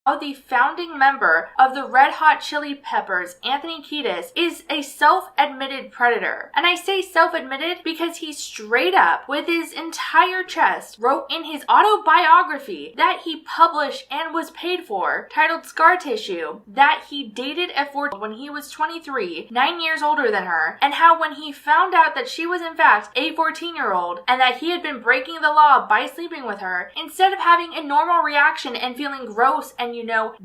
how the founding member of the Red Hot Chili Peppers, Anthony Kiedis, is a self-admitted predator. And I say self-admitted because he straight up, with his entire chest, wrote in his autobiography that he published and was paid for, titled Scar Tissue, that he dated a 14-year-old when he was 23, 9 years older than her, and how when he found out that she was in fact a 14-year-old and that he had been breaking the law by sleeping with her, instead of having a normal reaction and feeling gross and,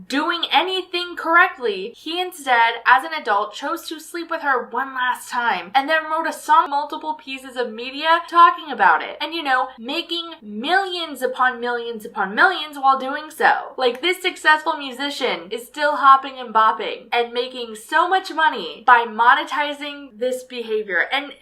doing anything correctly, he instead, as an adult, chose to sleep with her one last time and then wrote a song, multiple pieces of media talking about it, and making millions upon millions upon millions while doing so. Like, this successful musician is still hopping and bopping and making so much money by monetizing this behavior, and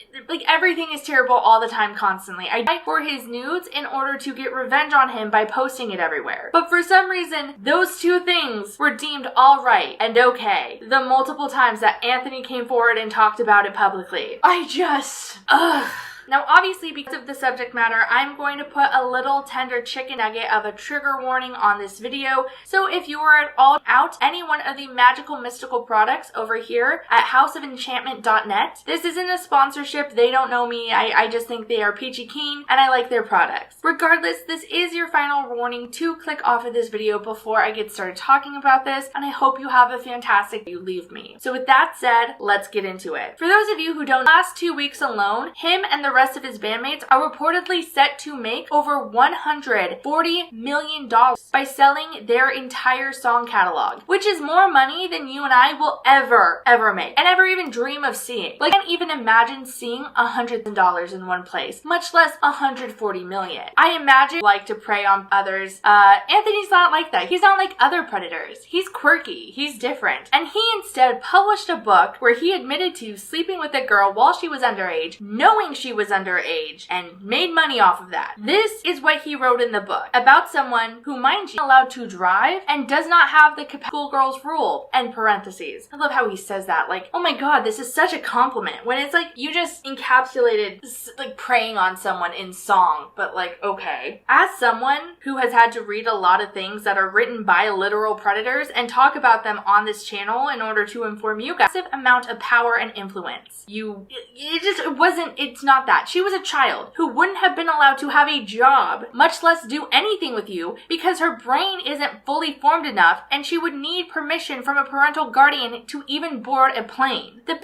everything is terrible all the time, constantly. I die for his nudes in order to get revenge on him by posting it everywhere, but for some reason those two things were deemed alright and okay the multiple times that Anthony came forward and talked about it publicly. Ugh. Now, obviously, because of the subject matter, I'm going to put a little tender chicken nugget of a trigger warning on this video. So if you are at all out any one of the magical mystical products over here at houseoфenchantment.net, this isn't a sponsorship. They don't know me. I just think they are peachy keen and I like their products. Regardless, this is your final warning to click off of this video before I get started talking about this, and I hope you have a fantastic you leave me. So with that said, let's get into it. For those of you who don't, last 2 weeks alone, him and the rest of his bandmates are reportedly set to make over $140 million by selling their entire song catalog, which is more money than you and I will ever make and ever even dream of seeing. I can't even imagine seeing $100,000 in one place, much less $140 million. I imagine like to prey on others. Anthony's not like that. He's not like other predators. He's quirky. He's different. And he instead published a book where he admitted to sleeping with a girl while she was underage, knowing she was underage, and made money off of that. This is what he wrote in the book about someone who, mind you, is allowed to drive and does not have the schoolgirls rule, end parentheses. I love how he says that, like, oh my god, this is such a compliment, when it's like you just encapsulated preying on someone in song, but okay. As someone who has had to read a lot of things that are written by literal predators and talk about them on this channel in order to inform you guys, massive amount of power and influence. It's not that. She was a child who wouldn't have been allowed to have a job, much less do anything with you, because her brain isn't fully formed enough and she would need permission from a parental guardian to even board a plane. The